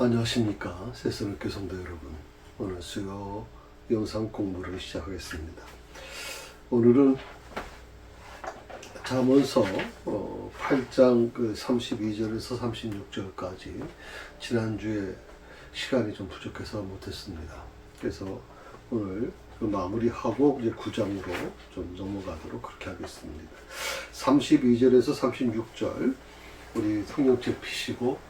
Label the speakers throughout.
Speaker 1: 안녕하십니까 새선학교 성도 여러분. 오늘 수요 영상 공부를 시작하겠습니다. 오늘은 잠언서 8장 32절에서 36절까지 지난주에 시간이 좀 부족해서 못했습니다. 그래서 오늘 마무리하고 이제 9장으로 좀 넘어가도록 그렇게 하겠습니다. 32절에서 36절 우리 성경책 피시고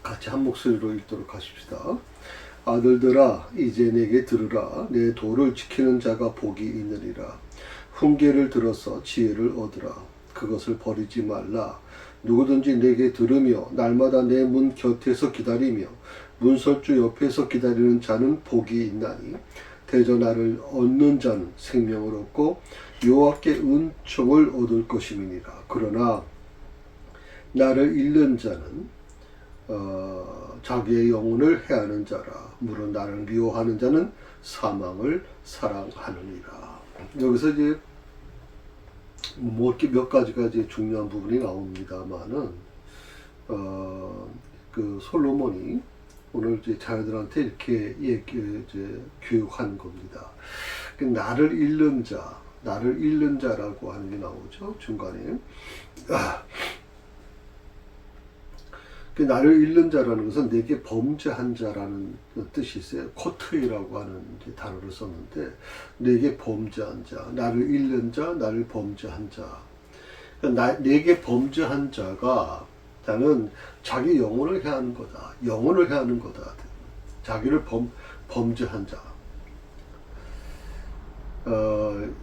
Speaker 1: 같이 한 목소리로 읽도록 하십시다. 아들들아 이제 내게 들으라. 내 도를 지키는 자가 복이 있느니라. 훈계를 들어서 지혜를 얻으라. 그것을 버리지 말라. 누구든지 내게 들으며 날마다 내 문 곁에서 기다리며 문설주 옆에서 기다리는 자는 복이 있나니 대전하를 얻는 자는 생명을 얻고 여호와께 은총을 얻을 것임이니라. 그러나 나를 잃는 자는 자기의 영혼을 해하는 자라. 물은 나를 미워하는 자는 사망을 사랑하느니라. 여기서 이제 몇 가지가 이제 중요한 부분이 나옵니다만은 그 솔로몬이 오늘 이제 자녀들한테 이렇게 이제 교육한 겁니다. 나를 잃는 자라고 하는 게 나오죠 중간에. 나를 잃는 자라는 것은 내게 범죄한 자라는 뜻이 있어요. 코트이라고 하는 단어를 썼는데 내게 범죄한 자, 나를 잃는 자, 나를 범죄한 자. 내게 범죄한 자가 나는 자기 영혼을 해하는 거다. 영혼을 해하는 거다. 자기를 범죄한 자.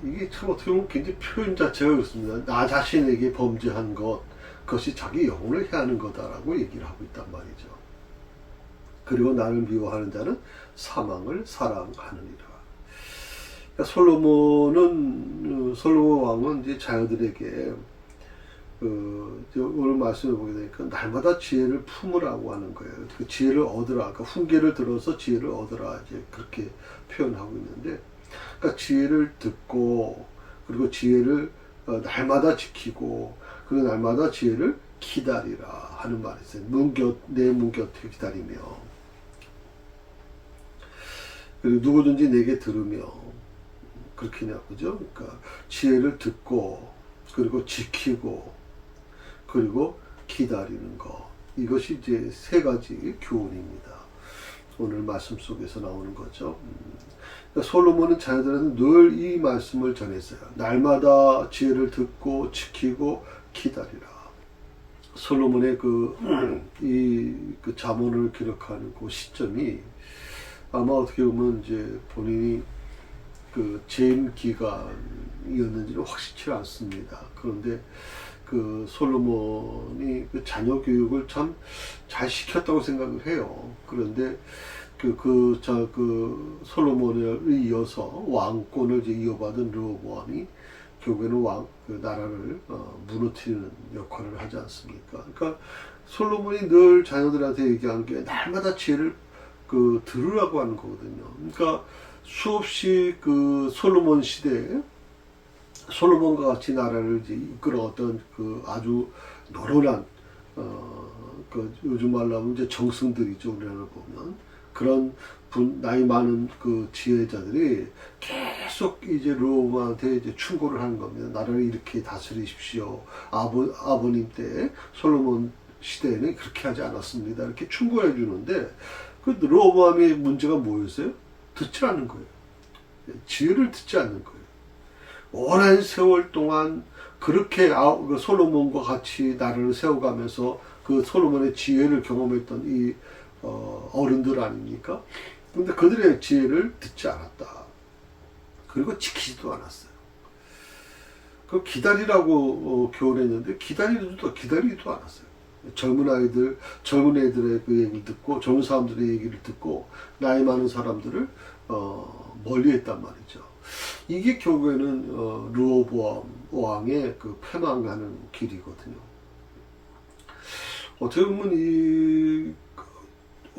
Speaker 1: 이게 참 어떻게 보면 굉장히 표현 자체가 그렇습니다. 나 자신에게 범죄한 것. 그것이 자기 영혼을 해하는 거다라고 얘기를 하고 있단 말이죠. 그리고 나를 미워하는 자는 사망을 사랑하느니라. 그러니까 솔로몬 왕은 이제 자녀들에게 오늘 말씀을 보게 되니까 날마다 지혜를 품으라고 하는 거예요. 그 지혜를 얻으라. 그러니까 훈계를 들어서 지혜를 얻으라. 이제 그렇게 표현하고 있는데, 그러니까 지혜를 듣고 그리고 지혜를 날마다 지키고 그리고 날마다 지혜를 기다리라 하는 말이 있어요. 내 문 곁에 기다리며. 그리고 누구든지 내게 들으며. 그렇게 해야 그죠? 그러니까 지혜를 듣고, 그리고 지키고, 그리고 기다리는 것. 이것이 이제 세 가지 교훈입니다. 오늘 말씀 속에서 나오는 거죠. 그러니까 솔로몬은 자녀들한테 늘 이 말씀을 전했어요. 날마다 지혜를 듣고, 지키고, 기다리라. 솔로몬의 그 잠언을 기록하는 그 시점이 아마 어떻게 보면 이제 본인이 그 재임 기간이었는지는 확실치 않습니다. 그런데 그 솔로몬이 그 자녀 교육을 참 잘 시켰다고 생각을 해요. 그런데 그 솔로몬을 이어서 왕권을 이제 이어받은 르호보암이 결국에는 그 나라를 무너뜨리는 역할을 하지 않습니까? 그러니까 솔로몬이 늘 자녀들한테 얘기한 게 날마다 지혜를 들으라고 하는 거거든요. 그러니까 수없이 그 솔로몬 시대에 솔로몬과 같이 나라를 이제 이끌어왔던 그 아주 노련한 요즘 말로 하면 이제 정승들이죠. 우리나라 보면 그런 나이 많은 그 지혜자들이 계속 이제 르호보암한테 이제 충고를 하는 겁니다. 나라를 이렇게 다스리십시오. 아버님 때 솔로몬 시대에는 그렇게 하지 않았습니다. 이렇게 충고해 주는데 그 르호보암의 문제가 뭐였어요? 듣지 않는 거예요. 지혜를 듣지 않는 거예요. 오랜 세월 동안 그렇게 솔로몬과 같이 나라를 세워가면서 그 솔로몬의 지혜를 경험했던 이 어른들 아닙니까? 근데 그들의 지혜를 듣지 않았다. 그리고 지키지도 않았어요. 그 기다리라고 교훈했는데 기다리지도 않았어요. 젊은 애들의 그 얘기를 듣고 젊은 사람들의 얘기를 듣고 나이 많은 사람들을 멀리했단 말이죠. 이게 결국에는 르호보암 왕의 그 패망하는 길이거든요. 어떻게 보면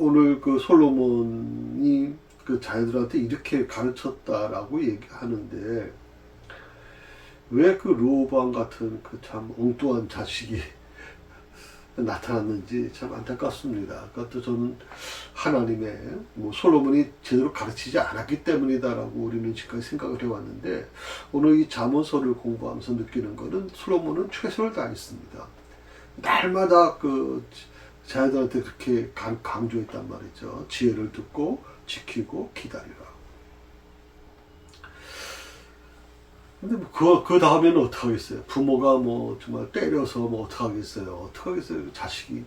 Speaker 1: 오늘 그 솔로몬이 그 자녀들한테 이렇게 가르쳤다라고 얘기하는데 왜 그 르호보암 같은 그 참 엉뚱한 자식이 나타났는지 참 안타깝습니다. 그것도 저는 하나님의 솔로몬이 제대로 가르치지 않았기 때문이다라고 우리는 지금까지 생각을 해왔는데, 오늘 이 잠언서를 공부하면서 느끼는 것은 솔로몬은 최선을 다했습니다. 날마다 그 자녀들한테 그렇게 강조했단 말이죠. 지혜를 듣고 지키고 기다리라. 근데 그 다음에는 어떡하겠어요? 부모가 정말 때려서 어떡하겠어요? 어떡하겠어요? 자식이.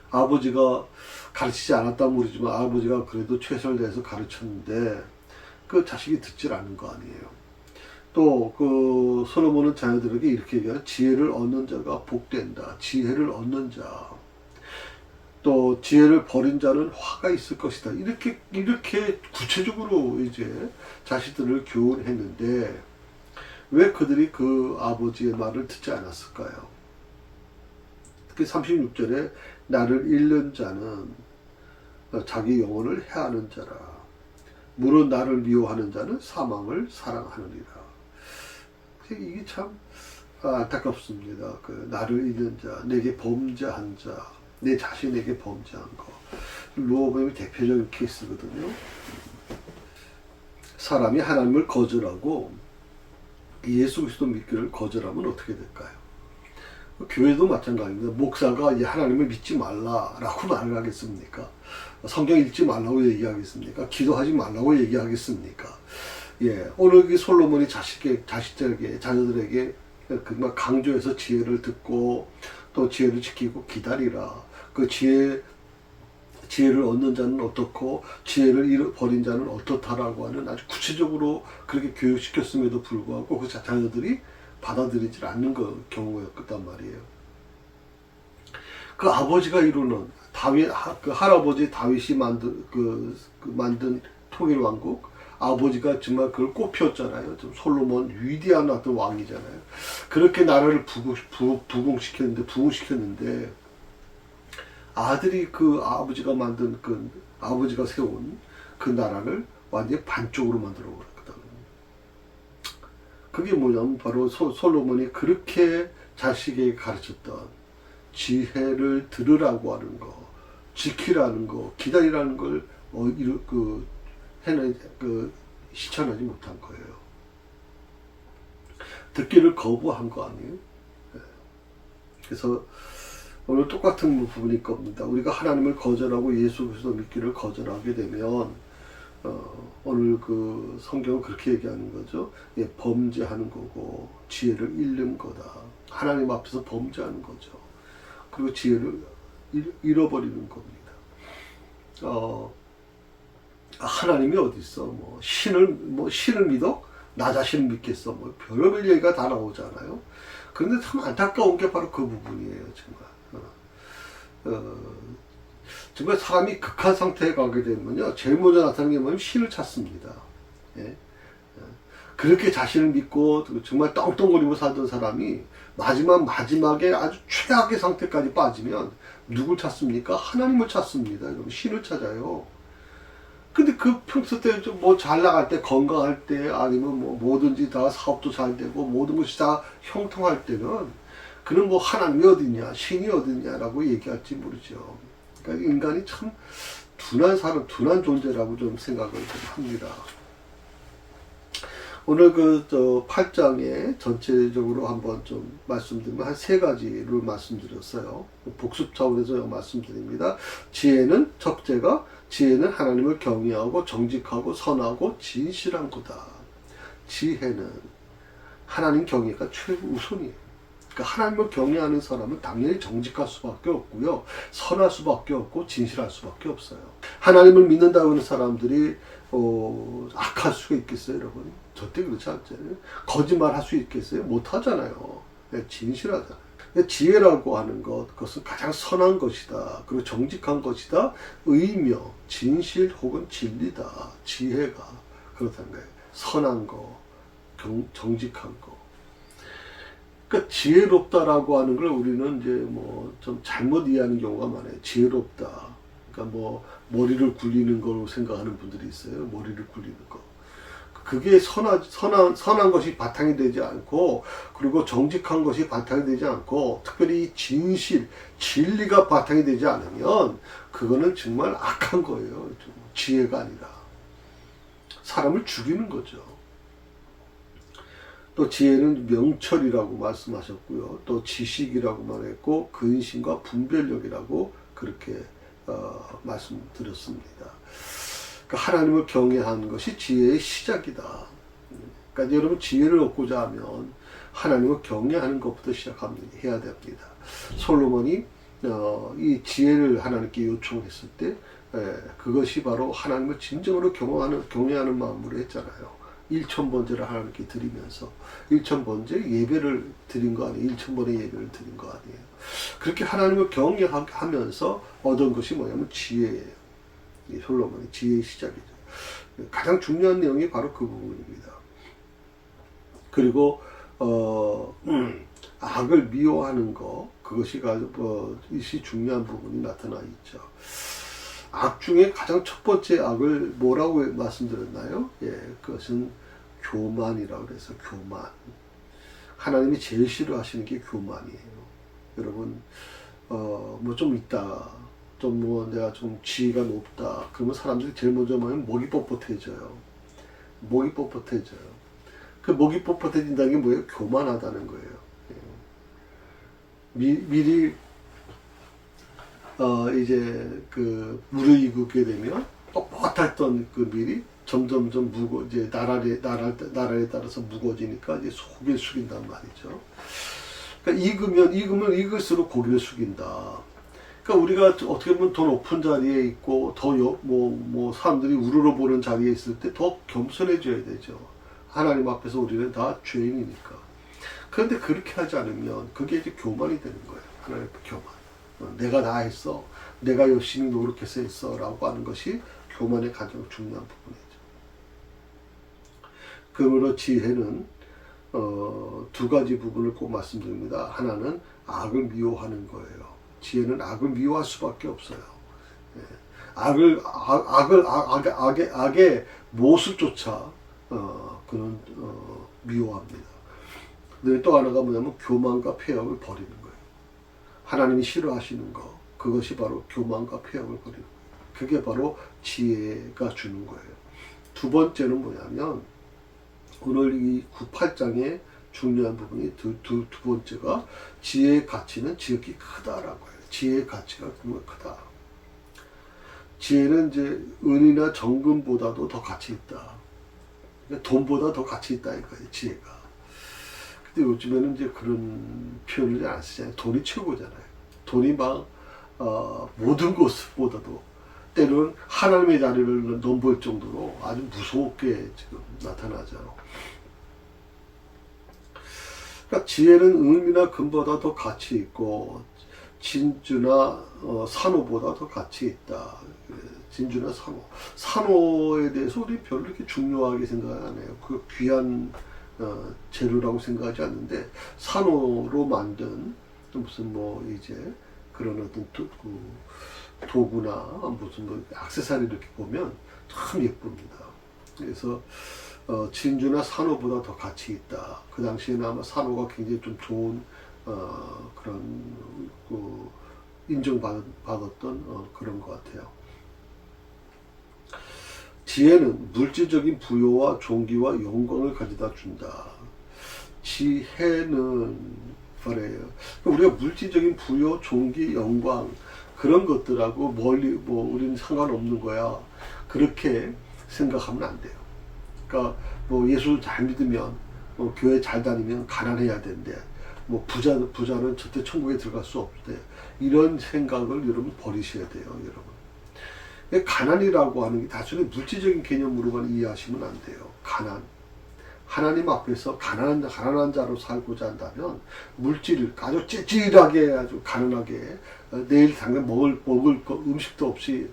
Speaker 1: 아버지가 가르치지 않았다면 모르지만 아버지가 그래도 최선을 다해서 가르쳤는데 그 자식이 듣질 않는 거 아니에요. 또 그 솔로몬은 자녀들에게 이렇게 얘기해요. 지혜를 얻는 자가 복된다. 지혜를 얻는 자. 또 지혜를 버린 자는 화가 있을 것이다. 이렇게 구체적으로 이제 자식들을 교훈했는데 왜 그들이 그 아버지의 말을 듣지 않았을까요? 특히 36절에 나를 잃는 자는 자기 영혼을 해하는 자라. 무릇 나를 미워하는 자는 사망을 사랑하느니라. 이게 참 안타깝습니다. 그 나를 잃는 자, 내게 범죄한 자, 내 자신에게 범죄한 거. 르호보암이 대표적인 케이스거든요. 사람이 하나님을 거절하고 예수 그리스도 믿기를 거절하면 어떻게 될까요? 교회도 마찬가지입니다. 목사가 하나님을 믿지 말라라고 말을 하겠습니까? 성경 읽지 말라고 얘기하겠습니까? 기도하지 말라고 얘기하겠습니까? 오늘 이 솔로몬이 자식들에게, 자녀들에게 정말 강조해서 지혜를 듣고 또 지혜를 지키고 기다리라. 그 지혜를 얻는 자는 어떻고 지혜를 버린 자는 어떻다라고 하는 아주 구체적으로 그렇게 교육시켰음에도 불구하고 그 자녀들이 받아들이지 않는 경우였단 말이에요. 그 아버지가 이루는 그 할아버지 다윗이 만든 통일 왕국, 아버지가 정말 그걸 꽃피웠잖아요. 솔로몬 위대한 어떤 왕이잖아요. 그렇게 나라를 부흥시켰는데 아들이 그 아버지가 세운 그 나라를 완전히 반쪽으로 만들어 버렸거든. 그게 뭐냐면 바로 솔로몬이 그렇게 자식에게 가르쳤던 지혜를 들으라고 하는 거, 지키라는 거, 기다리라는 걸 실천하지 못한 거예요. 듣기를 거부한 거 아니에요? 그래서 오늘 똑같은 부분일 겁니다. 우리가 하나님을 거절하고 예수 그리스도 믿기를 거절하게 되면 오늘 그 성경은 그렇게 얘기하는 거죠. 범죄하는 거고 지혜를 잃는 거다. 하나님 앞에서 범죄하는 거죠. 그리고 지혜를 잃어버리는 겁니다. 하나님이 어디 있어? 신을 믿어? 나 자신을 믿겠어? 별의별 얘기가 다 나오잖아요. 그런데 참 안타까운 게 바로 그 부분이에요, 정말. 정말 사람이 극한 상태에 가게 되면요, 제일 먼저 나타나는 게 뭐냐면 신을 찾습니다. 그렇게 자신을 믿고 정말 떵떵거리고 살던 사람이 마지막에 아주 최악의 상태까지 빠지면 누굴 찾습니까? 하나님을 찾습니다. 여러분, 신을 찾아요. 근데 그 평소 때 좀 잘 나갈 때, 건강할 때, 아니면 뭐든지 다 사업도 잘 되고 모든 것이 다 형통할 때는 그는 하나님이 어딨냐, 신이 어딨냐라고 얘기할지 모르죠. 그러니까 인간이 참 둔한 존재라고 좀 생각을 좀 합니다. 오늘 8장에 전체적으로 한번 좀 말씀드리면 한 3가지를 말씀드렸어요. 복습 차원에서 말씀드립니다. 첫째가 지혜는 하나님을 경외하고 정직하고 선하고 진실한 거다. 지혜는 하나님 경외가 최우선이에요. 그러니까 하나님을 경외하는 사람은 당연히 정직할 수밖에 없고요. 선할 수밖에 없고 진실할 수밖에 없어요. 하나님을 믿는다고 하는 사람들이 악할 수가 있겠어요, 여러분? 절대 그렇지 않잖아요. 거짓말 할 수 있겠어요? 못 하잖아요. 진실하잖아요. 지혜라고 하는 그것은 가장 선한 것이다. 그리고 정직한 것이다. 의며 진실 혹은 진리다. 지혜가 그렇다는 거예요. 선한 거, 정직한 거. 그러니까 지혜롭다라고 하는 걸 우리는 이제 좀 잘못 이해하는 경우가 많아요. 지혜롭다. 그러니까 머리를 굴리는 걸로 생각하는 분들이 있어요. 머리를 굴리는 거. 그게 선한 것이 바탕이 되지 않고, 그리고 정직한 것이 바탕이 되지 않고, 특별히 진실, 진리가 바탕이 되지 않으면 그거는 정말 악한 거예요. 지혜가 아니라 사람을 죽이는 거죠. 또 지혜는 명철이라고 말씀하셨고요. 또 지식이라고 말했고, 근심과 분별력이라고 그렇게 말씀드렸습니다. 그러니까 하나님을 경외하는 것이 지혜의 시작이다. 그러니까 여러분 지혜를 얻고자 하면 하나님을 경외하는 것부터 시작해야 됩니다. 솔로몬이 이 지혜를 하나님께 요청했을 때 그것이 바로 하나님을 진정으로 경외하는 마음으로 했잖아요. 1000번제를 하나님께 드리면서 1000번제 예배를 드린 거 아니에요. 1000번의 예배를 드린 거 아니에요. 그렇게 하나님을 경외하면서 얻은 것이 뭐냐면 지혜예요. 이 솔로몬의 지혜의 시작이죠. 가장 중요한 내용이 바로 그 부분입니다. 그리고 악을 미워하는 거, 그것이 이 중요한 부분이 나타나 있죠. 악 중에 가장 첫 번째 악을 뭐라고 말씀드렸나요? 예, 그것은 교만이라고 그래서 교만. 하나님이 제일 싫어하시는 게 교만이에요. 여러분, 뭐 좀 있다. 좀 뭐 내가 좀 지위가 높다. 그러면 사람들이 제일 먼저 보면 목이 뻣뻣해져요. 목이 뻣뻣해져요. 그 목이 뻣뻣해진다는 게 뭐예요? 교만하다는 거예요. 미리 이제 그 무르익게 되면 뻣뻣했던 그 밀이 점점점 이제 나라에 따라서 무거워지니까 이제 고개를 숙인단 말이죠. 그러니까 익으면 익을수록 고개를 숙인다. 그러니까 우리가 어떻게 보면 더 높은 자리에 있고 더 뭐 사람들이 우러러보는 자리에 있을 때 더 겸손해져야 되죠. 하나님 앞에서 우리는 다 죄인이니까. 그런데 그렇게 하지 않으면 그게 이제 교만이 되는 거예요. 하나님 앞에 교만. 내가 다 했어. 내가 열심히 노력해서 했어. 라고 하는 것이 교만의 가장 중요한 부분이죠. 그러므로 지혜는 두 가지 부분을 꼭 말씀드립니다. 하나는 악을 미워하는 거예요. 지혜는 악을 미워할 수밖에 없어요. 악의 모습조차 그는 미워합니다. 근데 또 하나가 뭐냐면 교만과 폐역을 버리는 거예요. 하나님이 싫어하시는 거, 그것이 바로 교만과 폐역을 버리는 거예요. 그게 바로 지혜가 주는 거예요. 두 번째는 뭐냐면 오늘 이 8장의 중요한 부분이 두 번째가 지혜의 가치는 지극히 크다라고 해요. 지혜의 가치가 정말 크다. 지혜는 이제 은이나 정금보다도 더 가치 있다. 그러니까 돈보다 더 가치 있다 이거예요. 지혜가. 근데 요즘에는 이제 그런 표현을 안 쓰잖아요. 돈이 최고잖아요. 돈이 막 모든 것보다도 때로는 하나님의 자리를 넘볼 정도로 아주 무섭게 지금 나타나죠. 그러니까 지혜는 은이나 금보다 더 가치 있고 진주나 산호보다 더 가치 있다. 진주나 산호에 대해서 우리 별로 이렇게 중요하게 생각 안 해요. 그 귀한 재료라고 생각하지 않는데 산호로 만든 무슨 뭐 이제 그런 어떤 도구나 무슨 뭐 액세서리 이렇게 보면 참 예쁩니다. 그래서 진주나 산호보다 더 가치 있다. 그 당시에는 아마 산호가 굉장히 좀 좋은 그런 인정받았던 그런 것 같아요. 지혜는 물질적인 부여와 존귀와 영광을 가져다 준다. 지혜는 말이에요. 우리가 물질적인 부여, 존귀, 영광 그런 것들하고 멀리 우리는 상관없는 거야. 그렇게 생각하면 안 돼요. 그러니까 뭐 예수를 잘 믿으면 교회 잘 다니면 가난해야 된대. 뭐 부자는 절대 천국에 들어갈 수 없대. 이런 생각을 여러분 버리셔야 돼요, 여러분. 가난이라고 하는 게 단순히 물질적인 개념으로만 이해하시면 안 돼요. 가난. 하나님 앞에서 가난한 자로 살고자 한다면 물질을 아주 찌질하게 아주 가난하게 내일 당장 먹을 음식도 없이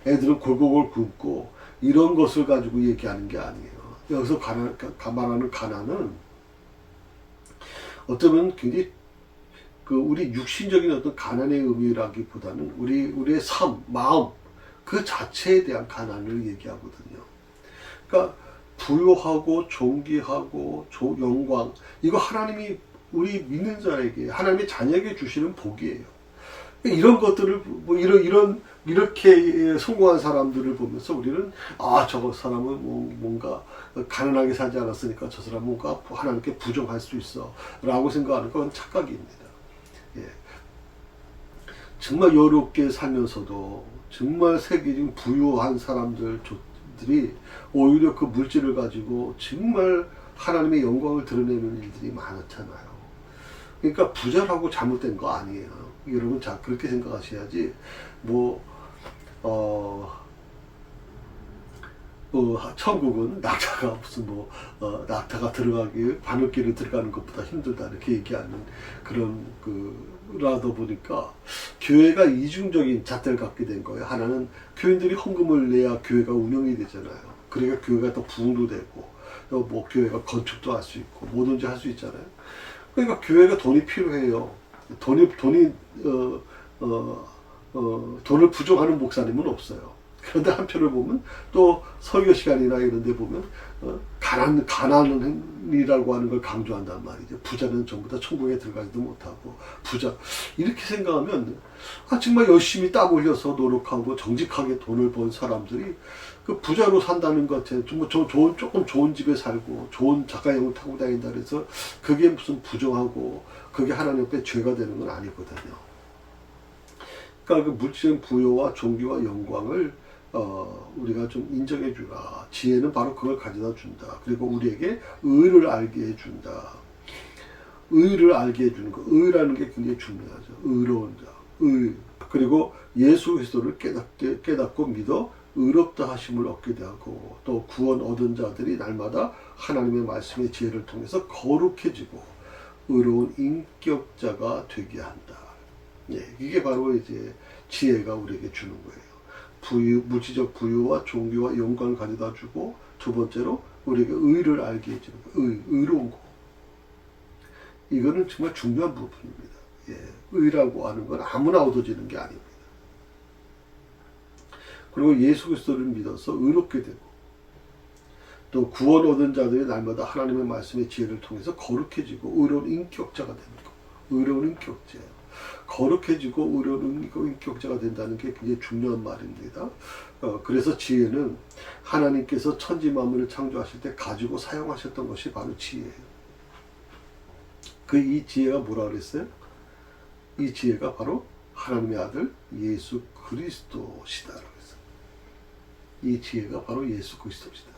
Speaker 1: 애들은 골골골 굶고 이런 것을 가지고 얘기하는 게 아니에요. 여기서 말하는 가난은 어쩌면 굉장히 우리 육신적인 어떤 가난의 의미라기보다는 우리의 삶, 마음 그 자체에 대한 가난을 얘기하거든요. 그러니까 부요하고 존귀하고 영광, 이거 하나님이 우리 믿는 자에게, 하나님의 자녀에게 주시는 복이에요. 이런 것들을 뭐 이렇게 성공한 사람들을 보면서 우리는 저 사람은 뭔가 가난하게 살지 않았으니까 저 사람은 뭔가 하나님께 부정할 수 있어 라고 생각하는 건 착각입니다. 예. 정말 여롭게 살면서도 정말 세계적인 부유한 사람들이 오히려 그 물질을 가지고 정말 하나님의 영광을 드러내는 일들이 많았잖아요. 그러니까 부자라고 잘못된 거 아니에요. 여러분 자 그렇게 생각하셔야지. 천국은 낙타가 무슨 낙타가 들어가기 바늘길을 들어가는 것보다 힘들다 이렇게 얘기하는 그런 라다 보니까 교회가 이중적인 잣대를 갖게 된 거예요. 하나는 교인들이 헌금을 내야 교회가 운영이 되잖아요. 그러니까 교회가 더 부흥도 되고 뭐 교회가 건축도 할 수 있고 뭐든지 할 수 있잖아요. 그러니까 교회가 돈이 필요해요. 돈을 부족하는 목사님은 없어요. 그런데 한편을 보면 또 설교 시간이나 이런 데 보면 가난이라고 하는 걸 강조한단 말이죠. 부자는 전부 다 천국에 들어가지도 못하고 부자 이렇게 생각하면 정말 열심히 땀 흘려서 노력하고 정직하게 돈을 번 사람들이 그 부자로 산다는 것 자체 조금 좋은 집에 살고 좋은 자가용을 타고 다닌다 그래서 그게 무슨 부정하고 그게 하나님 앞에 죄가 되는 건 아니거든요. 그러니까 그 물질적인 부요와 존귀와 영광을 우리가 좀 인정해 주라. 지혜는 바로 그걸 가져다 준다. 그리고 우리에게 의를 알게 해 준다. 의를 알게 해 주는 거. 의라는 게 굉장히 중요하죠. 의로운 자. 의. 그리고 예수 그리스도를 깨닫고 믿어 의롭다 하심을 얻게 되고 또 구원 얻은 자들이 날마다 하나님의 말씀의 지혜를 통해서 거룩해지고 의로운 인격자가 되게 한다. 예, 이게 바로 이제 지혜가 우리에게 주는 거예요. 물질적 부유와 존귀와 영광을 가져다 주고 두 번째로 우리에게 의를 알게 해주는 거. 의로운 거. 이거는 정말 중요한 부분입니다. 예, 의라고 하는 건 아무나 얻어지는 게 아닙니다. 그리고 예수 그리스도를 믿어서 의롭게 되고 또 구원 얻은 자들이 날마다 하나님의 말씀의 지혜를 통해서 거룩해지고 의로운 인격자가 되는 거. 의로운 인격자예요. 거룩해지고 의로운 인격자가 된다는 게 굉장히 중요한 말입니다. 그래서 지혜는 하나님께서 천지 만물을 창조하실 때 가지고 사용하셨던 것이 바로 지혜예요. 이 지혜가 뭐라 그랬어요? 이 지혜가 바로 하나님의 아들 예수 그리스도시다. 그랬어요. 이 지혜가 바로 예수 그리스도시다.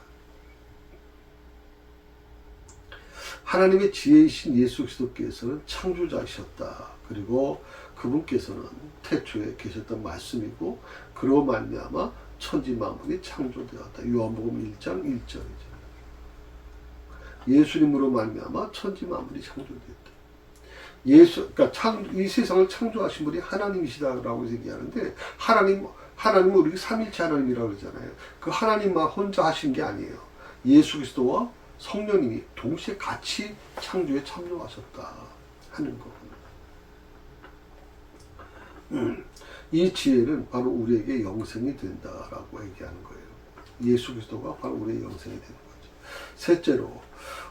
Speaker 1: 하나님의 지혜이신 예수 그리스도께서는 창조자이셨다. 그리고 그분께서는 태초에 계셨던 말씀이고 그로 말미암아 천지 만물이 창조되었다. 요한복음 1장 1절이죠. 예수님으로 말미암아 천지 만물이 창조되었다. 그러니까 이 세상을 창조하신 분이 하나님이시다라고 얘기하는데 하나님은 우리 삼일체 하나님이라고 그러잖아요. 그 하나님만 혼자 하신 게 아니에요. 예수 그리스도와 성령님이 동시에 같이 창조에 참여하셨다 하는 거구나. 이 지혜는 바로 우리에게 영생이 된다라고 얘기하는 거예요. 예수 그리스도가 바로 우리의 영생이 되는 거죠. 셋째로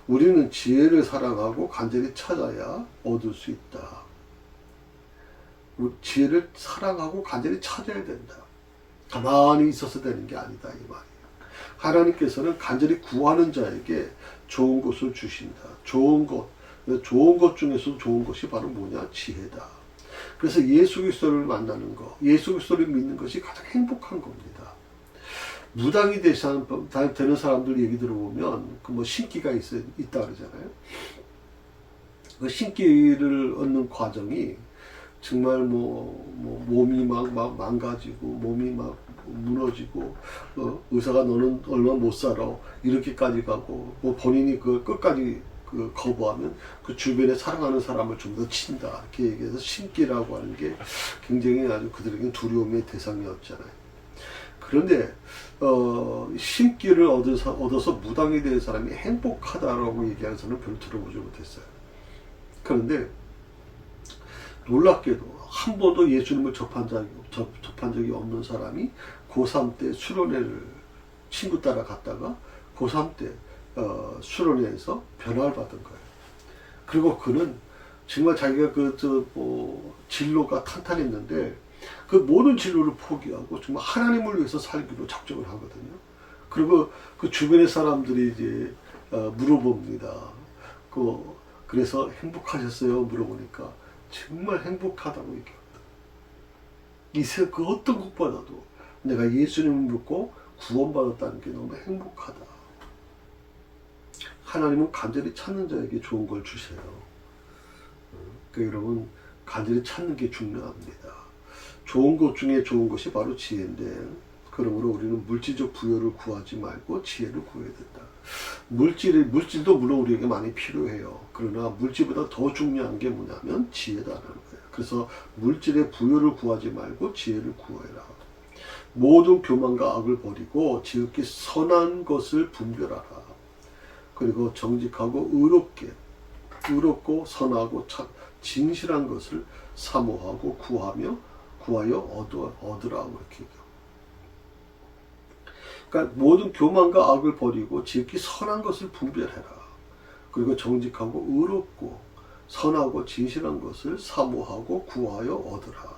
Speaker 1: 우리는 지혜를 사랑하고 간절히 찾아야 얻을 수 있다. 지혜를 사랑하고 간절히 찾아야 된다. 가만히 있어서 되는 게 아니다 이 말이에요. 하나님께서는 간절히 구하는 자에게 좋은 것을 주신다. 좋은 것 중에서 좋은 것이 바로 뭐냐? 지혜다. 그래서 예수 그리스도를 만나는 것, 예수 그리스도를 믿는 것이 가장 행복한 겁니다. 무당이 되는 사람들 얘기 들어보면 신기가 있다 그러잖아요. 그 신기를 얻는 과정이 정말 몸이 막 망가지고 몸이 막 무너지고 의사가 너는 얼마 못 살아 이렇게까지 가고 본인이 그걸 끝까지 거부하면 그 주변에 사랑하는 사람을 좀 더 친다 이렇게 얘기해서 신기라고 하는 게 굉장히 아주 그들에게는 두려움의 대상이었잖아요. 그런데 신기를 얻어서 무당이 된 사람이 행복하다라고 얘기하는 사람은 별로 들어보지 못했어요. 그런데 놀랍게도 한 번도 예수님을 접한 적이 없는 사람이 고3 때 수련회를 친구 따라 갔다가 고3 때 수련회에서 변화를 받은 거예요. 그리고 그는 정말 자기가 진로가 탄탄했는데 그 모든 진로를 포기하고 정말 하나님을 위해서 살기로 작정을 하거든요. 그리고 그 주변의 사람들이 이제 물어봅니다. 그래서 행복하셨어요? 물어보니까 정말 행복하다고 얘기합니다. 그 어떤 것보다도 내가 예수님을 믿고 구원받았다는 게 너무 행복하다. 하나님은 간절히 찾는 자에게 좋은 걸 주세요. 그러니까 여러분, 간절히 찾는 게 중요합니다. 좋은 것 중에 좋은 것이 바로 지혜인데, 그러므로 우리는 물질적 부여를 구하지 말고 지혜를 구해야 된다. 물질도 물론 우리에게 많이 필요해요. 그러나 물질보다 더 중요한 게 뭐냐면 지혜다라는 거예요. 그래서 물질의 부여를 구하지 말고 지혜를 구해라. 모든 교만과 악을 버리고 지극히 선한 것을 분별하라. 그리고 정직하고 의롭고 선하고 진실한 것을 사모하고 구하여 얻으라. 이렇게. 그러니까 모든 교만과 악을 버리고 지극히 선한 것을 분별해라. 그리고 정직하고 의롭고 선하고 진실한 것을 사모하고 구하여 얻으라.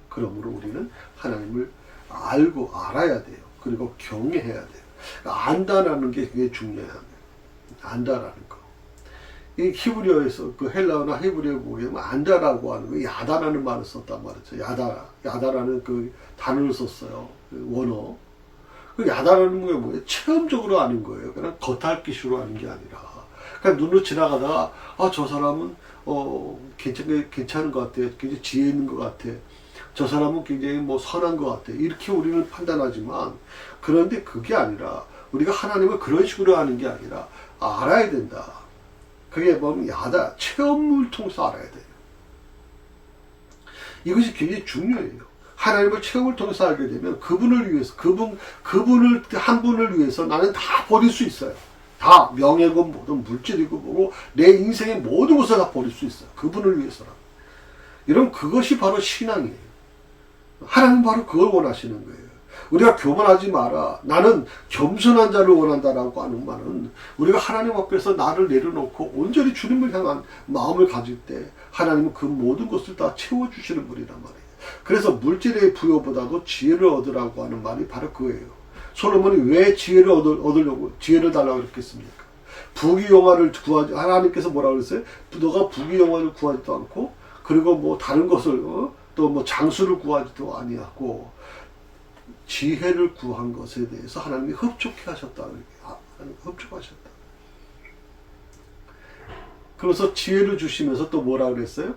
Speaker 1: 그러므로 우리는 하나님을 알아야 돼요. 그리고 경외해야 돼요. 그러니까 안다라는 게 그게 중요해요. 안다라는 거. 이 히브리어에서 그 헬라어나 히브리어 보면 안다라고 하는 거, 야다라는 말을 썼단 말이죠. 야다라는 그 단어를 썼어요. 그 원어. 그 야다라는 게 뭐예요? 체험적으로 아는 거예요. 그냥 겉핥기식으로 아는 게 아니라. 그냥 눈으로 지나가다가 저 사람은 괜찮은 것 같아. 굉장히 지혜 있는 것 같아. 저 사람은 굉장히 선한 것 같아. 이렇게 우리는 판단하지만, 그런데 그게 아니라 우리가 하나님을 그런 식으로 아는 게 아니라 알아야 된다. 그게 체험을 통해서 알아야 돼요. 이것이 굉장히 중요해요. 하나님을 체험을 통해서 알게 되면 그분을 위해서, 그분을 한 분을 위해서 나는 다 버릴 수 있어요. 다 명예고 뭐든 물질이고 뭐고 내 인생의 모든 것을 다 버릴 수 있어요. 그분을 위해서라. 여러분, 그것이 바로 신앙이에요. 하나님 바로 그걸 원하시는 거예요. 우리가 교만하지 마라. 나는 겸손한 자를 원한다라고 하는 말은 우리가 하나님 앞에서 나를 내려놓고 온전히 주님을 향한 마음을 가질 때 하나님은 그 모든 것을 다 채워주시는 분이란 말이에요. 그래서 물질의 부여보다도 지혜를 얻으라고 하는 말이 바로 그거예요. 솔로몬이 왜 지혜를 얻으려고 지혜를 달라고 그랬겠습니까? 부귀영화를 구하지, 하나님께서 뭐라고 그랬어요? 너가 부귀영화를 구하지도 않고 그리고 다른 것을 또 장수를 구하지도 아니하고 지혜를 구한 것에 대해서 하나님이 흡족해 하셨다. 하나님 흡족하셨다. 그래서 지혜를 주시면서 또 뭐라 그랬어요?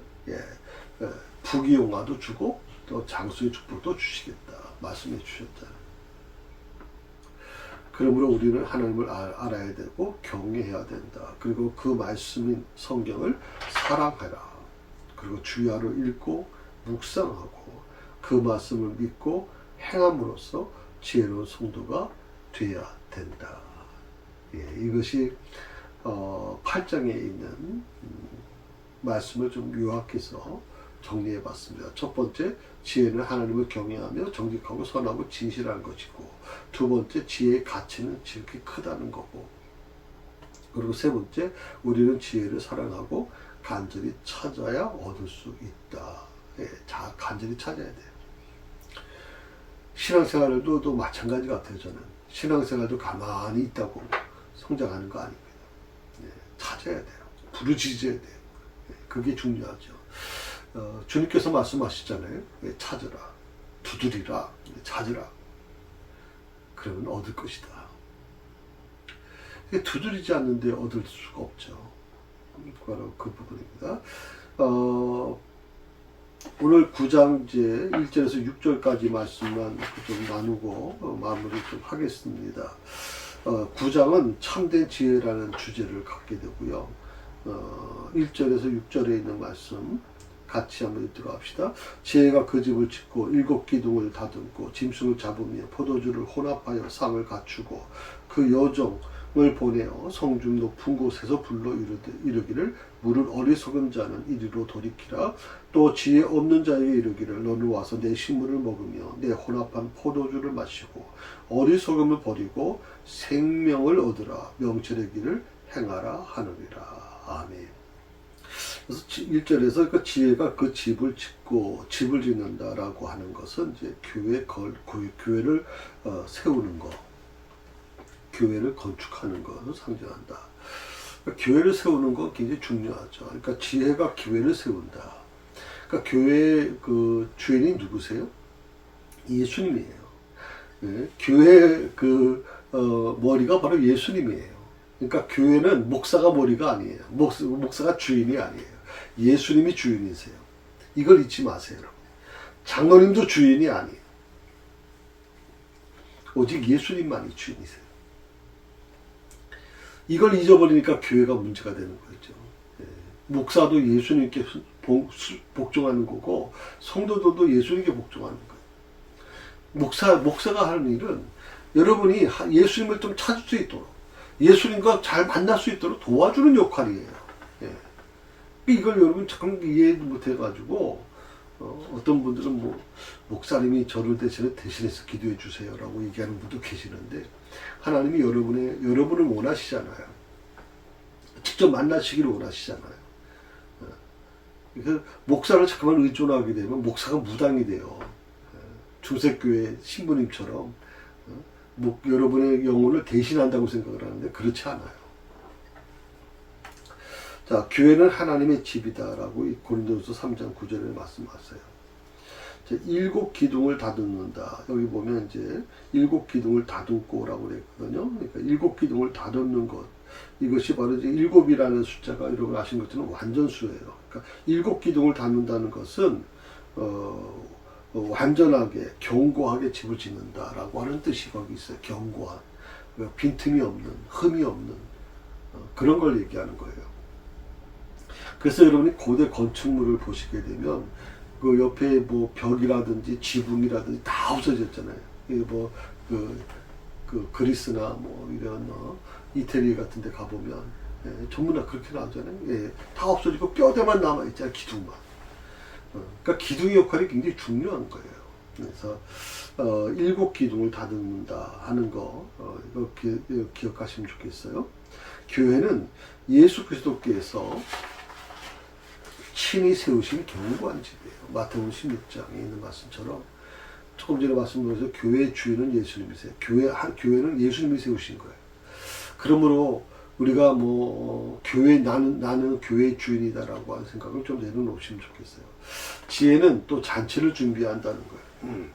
Speaker 1: 부귀영화도 주고 또 장수의 축복도 주시겠다. 말씀해 주셨잖아요. 그러므로 우리는 하나님을 알아야 되고 경외해야 된다. 그리고 그 말씀인 성경을 사랑해라. 그리고 주야로 읽고 묵상하고 그 말씀을 믿고 행함으로써 지혜로운 성도가 되어야 된다. 이것이 8장에 있는 말씀을 좀 요약해서 정리해 봤습니다. 첫 번째, 지혜는 하나님을 경외하며 정직하고 선하고 진실한 것이고, 두 번째, 지혜의 가치는 지극히 크다는 거고, 그리고 세 번째, 우리는 지혜를 사랑하고 간절히 찾아야 얻을 수 있다. 간절히 찾아야 돼요. 신앙생활도 또 마찬가지 같아요. 저는 신앙생활도 가만히 있다고 성장하는 거 아닙니다. 찾아야 돼요. 부르짖어야 돼요. 그게 중요하죠. 주님께서 말씀하시잖아요. 찾으라, 두드리라, 찾으라. 그러면 얻을 것이다. 두드리지 않는데 얻을 수가 없죠. 바로 그 부분입니다. 오늘 9장 이제 1절에서 6절까지 말씀만 좀 나누고 마무리 좀 하겠습니다. 9장은 참된 지혜라는 주제를 갖게 되고요. 1절에서 6절에 있는 말씀 같이 한번 읽도록 합시다. 지혜가 그 집을 짓고 7 기둥을 다듬고 짐승을 잡으며 포도주를 혼합하여 상을 갖추고 그 여종 보내어 성중 높은 곳에서 불러 이르기를 물을 어리석은 자는 이리로 돌이키라. 또 지혜 없는 자에게 이르기를 너는 와서 내 식물을 먹으며 내 혼합한 포도주를 마시고 어리석음을 버리고 생명을 얻으라. 명철의 길을 행하라 하느니라. 아멘. 그래서 1절에서 그 지혜가 그 집을 짓고 집을 짓는다라고 하는 것은 이제 교회를 세우는 것, 교회를 건축하는 것을 상징한다. 그러니까 교회를 세우는 건 굉장히 중요하죠. 그러니까 지혜가 교회를 세운다. 그러니까 교회 그 주인이 누구세요? 예수님이에요. 네? 교회 머리가 바로 예수님이에요. 그러니까 교회는 목사가 머리가 아니에요. 목사가 주인이 아니에요. 예수님이 주인이세요. 이걸 잊지 마세요, 여러분. 장로님도 주인이 아니에요. 오직 예수님만이 주인이세요. 이걸 잊어버리니까 교회가 문제가 되는 거죠. 목사도 예수님께 복종하는 거고 성도들도 예수님께 복종하는 거예요. 목사가 하는 일은 여러분이 예수님을 좀 찾을 수 있도록 예수님과 잘 만날 수 있도록 도와주는 역할이에요. 이걸 여러분 참 이해 못해가지고 어떤 분들은 목사님이 저를 대신해서 기도해 주세요라고 얘기하는 분도 계시는데 하나님이 여러분을 원하시잖아요. 직접 만나시기를 원하시잖아요. 그래서 목사를 자꾸만 의존하게 되면 목사가 무당이 돼요. 중세교회 신부님처럼 여러분의 영혼을 대신한다고 생각을 하는데 그렇지 않아요. 자, 교회는 하나님의 집이다라고 고린도후서 3장 9절에 말씀하세요. 7 기둥을 다듬는다. 여기 보면 이제 7 기둥을 다듬고라고 그랬거든요. 그러니까 7 기둥을 다듬는 것. 이것이 바로 이제 7이라는 숫자가 여러분 아신 것처럼 완전수예요. 그러니까 7 기둥을 다듬는다는 것은 완전하게 견고하게 집을 짓는다라고 하는 뜻이 거기 있어요. 견고한, 빈틈이 없는, 흠이 없는 그런 걸 얘기하는 거예요. 그래서 여러분이 고대 건축물을 보시게 되면 그 옆에 벽이라든지 지붕이라든지 다 없어졌잖아요. 그리스나 이런 이태리 같은 데 가보면 전부 다 그렇게 나오잖아요. 다 없어지고 뼈대만 남아있잖아요. 기둥만. 그러니까 기둥의 역할이 굉장히 중요한 거예요. 그래서 7 기둥을 다듬는다 하는 거 이거 기억하시면 좋겠어요. 교회는 예수 그리스도께서 친히 세우신 견고한 집이에요. 마태복음 16장에 있는 말씀처럼 조금 전에 말씀드려서 교회의 주인은 예수님이세요. 교회는 예수님이 세우신 거예요. 그러므로 우리가 나는 교회의 주인이다라고 하는 생각을 좀 내려놓으시면 좋겠어요. 지혜는 또 잔치를 준비한다는 거예요.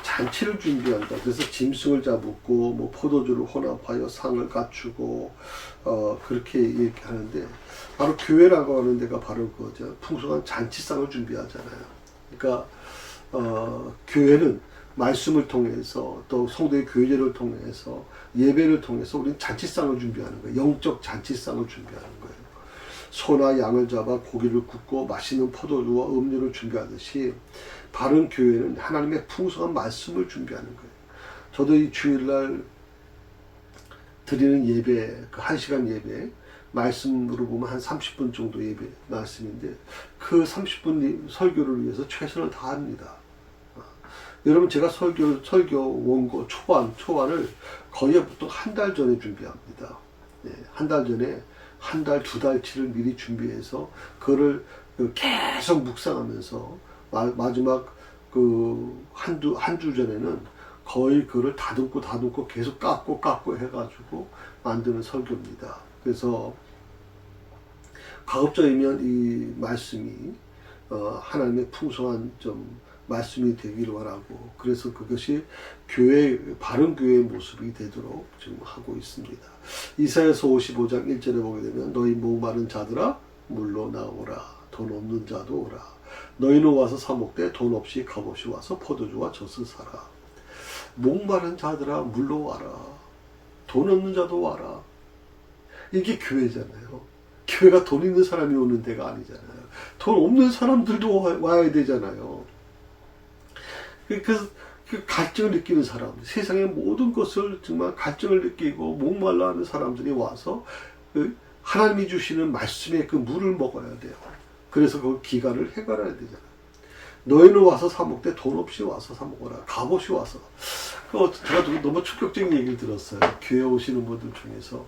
Speaker 1: 잔치를 준비한다. 그래서 짐승을 잡고 포도주를 혼합하여 상을 갖추고 그렇게 얘기하는데 바로 교회라고 하는 데가 바로 그거죠. 풍성한 잔치상을 준비하잖아요. 그러니까 교회는 말씀을 통해서 또 성도의 교제를 통해서 예배를 통해서 우리는 잔치상을 준비하는 거예요. 영적 잔치상을 준비하는 거예요. 소나 양을 잡아 고기를 굽고 맛있는 포도주와 음료를 준비하듯이 바른 교회는 하나님의 풍성한 말씀을 준비하는 거예요. 저도 이 주일날 드리는 예배, 그 1시간 예배, 말씀으로 보면 한 30분 정도 예배 말씀인데 그 30분 설교를 위해서 최선을 다합니다. 여러분 제가 설교 원고 초반을 거의 보통 한 달 전에 준비합니다. 한 달 전에 한 달, 2달치를 미리 준비해서 그거를 계속 묵상하면서 마지막 한 주 전에는 거의 그거를 다듬고 계속 깎고 해가지고 만드는 설교입니다. 그래서 가급적이면 이 말씀이 하나님의 풍성한 말씀이 되기를 원하고 그래서 그것이 바른 교회의 모습이 되도록 지금 하고 있습니다. 이사야서 55장 1절에 보게 되면 너희 목마른 자들아 물로 나오라 돈 없는 자도 오라 너희는 와서 사 먹되 돈 없이 값없이 와서 포도주와 젖을 사라. 목마른 자들아 물로 와라 돈 없는 자도 와라. 이게 교회잖아요. 교회가 돈 있는 사람이 오는 데가 아니잖아요. 돈 없는 사람들도 와야 되잖아요. 그 갈증을 느끼는 사람, 세상의 모든 것을 정말 갈증을 느끼고 목말라 하는 사람들이 와서 하나님이 주시는 말씀의 그 물을 먹어야 돼요. 그래서 그 기간을 해결해야 되잖아요. 너희는 와서 사 먹되 돈 없이 와서 사 먹어라. 값없이 와서. 제가 너무 충격적인 얘기를 들었어요. 교회 오시는 분들 중에서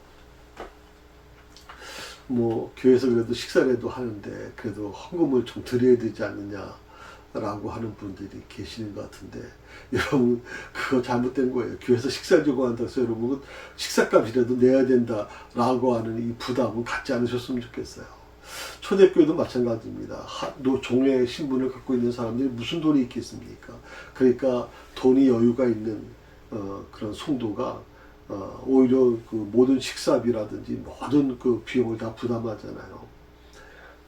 Speaker 1: 뭐 교회에서 그래도 식사라도 하는데 그래도 헌금을 좀 드려야 되지 않느냐라고 하는 분들이 계시는 것 같은데, 여러분 그거 잘못된 거예요. 교회에서 식사 주고 한다고 해서 여러분 식사값이라도 내야 된다라고 하는 이 부담은 갖지 않으셨으면 좋겠어요. 초대교회도 마찬가지입니다. 종의 신분을 갖고 있는 사람들이 무슨 돈이 있겠습니까? 그러니까 돈이 여유가 있는 그런 성도가 오히려 그 모든 식사비라든지 모든 그 비용을 다 부담하잖아요.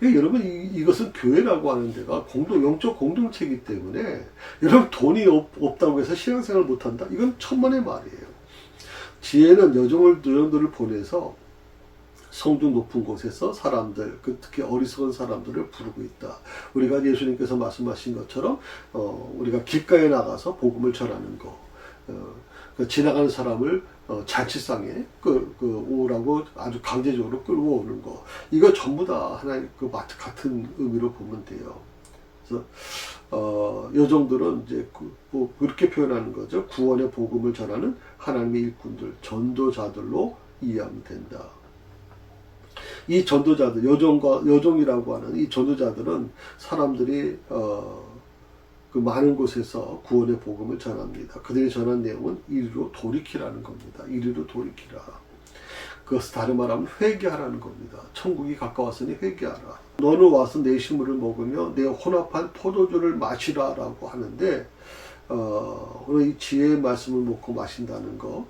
Speaker 1: 여러분 이것은 교회라고 하는 데가 영적 공동체이기 때문에, 여러분 돈이 없다고 해서 신앙생활을 못한다? 이건 천만의 말이에요. 지혜는 여종들을 보내서 성중 높은 곳에서 사람들, 특히 어리석은 사람들을 부르고 있다. 우리가 예수님께서 말씀하신 것처럼 우리가 길가에 나가서 복음을 전하는 거, 지나가는 사람을 잔치상에 오라고 아주 강제적으로 끌고 오는 거, 이거 전부 다 하나의 같은 의미로 보면 돼요. 그래서 여종들은 이제 그렇게 표현하는 거죠. 구원의 복음을 전하는 하나님의 일꾼들, 전도자들로 이해하면 된다. 이 전도자들, 여종이라고 하는 이 전도자들은 사람들이 그 많은 곳에서 구원의 복음을 전합니다. 그들이 전한 내용은 이리로 돌이키라는 겁니다. 이리로 돌이키라. 그것을 다른 말하면 회개하라는 겁니다. 천국이 가까웠으니 회개하라. 너는 와서 내 식물을 먹으며 내 혼합한 포도주를 마시라라고 하는데, 오늘 이 지혜의 말씀을 먹고 마신다는 거,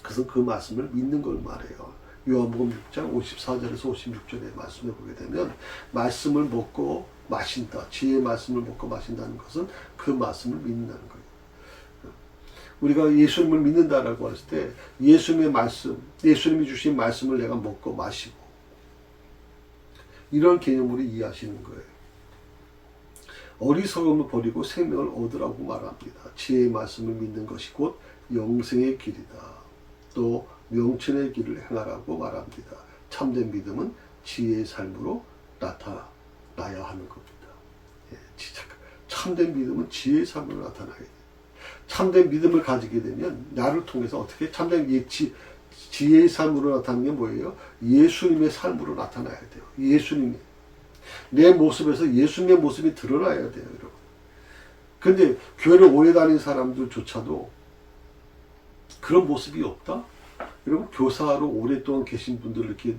Speaker 1: 그것은 그 말씀을 믿는 걸 말해요. 요한복음 6장 54절에서 56절의 말씀을 보게 되면, 말씀을 먹고 마신다, 지혜의 말씀을 먹고 마신다는 것은 그 말씀을 믿는다는 거예요. 우리가 예수님을 믿는다라고 했을 때 예수님의 말씀, 예수님이 주신 말씀을 내가 먹고 마시고, 이런 개념으로 이해하시는 거예요. 어리석음을 버리고 생명을 얻으라고 말합니다. 지혜의 말씀을 믿는 것이 곧 영생의 길이다. 또 명철의 길을 행하라고 말합니다. 참된 믿음은 지혜의 삶으로 나타나야 하는 겁니다. 진짜 참된 믿음은 지혜의 삶으로 나타나야 돼요. 참된 믿음을 가지게 되면 나를 통해서 어떻게 참된 지혜의 삶으로 나타나는 게 뭐예요? 예수님의 삶으로 나타나야 돼요. 예수님이 내 모습에서 예수님의 모습이 드러나야 돼요, 여러분. 그런데 교회를 오래 다닌 사람들조차도 그런 모습이 없다? 여러분, 교사로 오랫동안 계신 분들 이렇게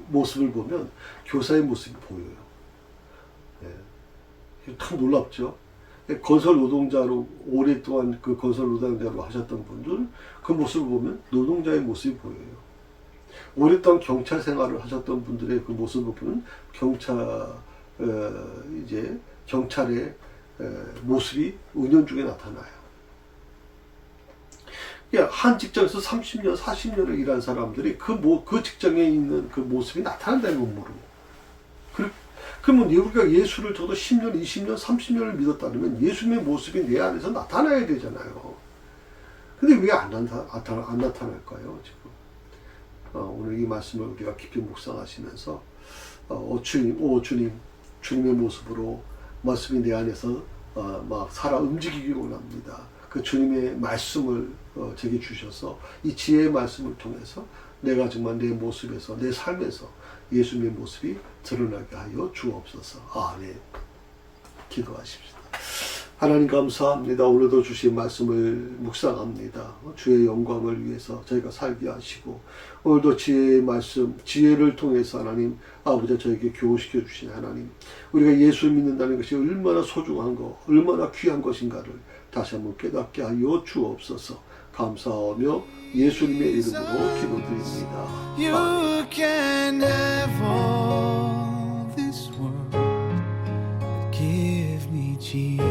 Speaker 1: 모습을 보면 교사의 모습이 보여요. 참 놀랍죠? 건설 노동자로 오랫동안 그 건설 노동자로 하셨던 분들, 그 모습을 보면 노동자의 모습이 보여요. 오랫동안 경찰 생활을 하셨던 분들의 그 모습을 보면 경찰의 모습이 은연중에 나타나요. 한 직장에서 30년, 40년을 일한 사람들이 그 직장에 있는 그 모습이 나타난다는 음모로. 그러면 우리가 예수를 적어도 10년, 20년, 30년을 믿었다면 예수님의 모습이 내 안에서 나타나야 되잖아요. 근데 왜 안 나타날까요, 지금? 오늘 이 말씀을 우리가 깊이 묵상하시면서, 주님의 모습으로 말씀이 내 안에서 막 살아 움직이기 원합니다. 그 주님의 말씀을 제게 주셔서 이 지혜의 말씀을 통해서 내가 정말 내 모습에서, 내 삶에서 예수님의 모습이 드러나게 하여 주옵소서. 아멘. 기도하십시다. 하나님 감사합니다. 오늘도 주신 말씀을 묵상합니다. 주의 영광을 위해서 저희가 살게 하시고, 오늘도 지혜의 말씀, 지혜를 통해서 하나님 아버지 저에게 교훈시켜 주신 하나님, 우리가 예수를 믿는다는 것이 얼마나 소중한 거, 얼마나 귀한 것인가를 다시 한번 깨닫게 하여 주옵소서. 감사하며 예수님의 이름으로 기도드립니다. You can have all this world, but give me Jesus.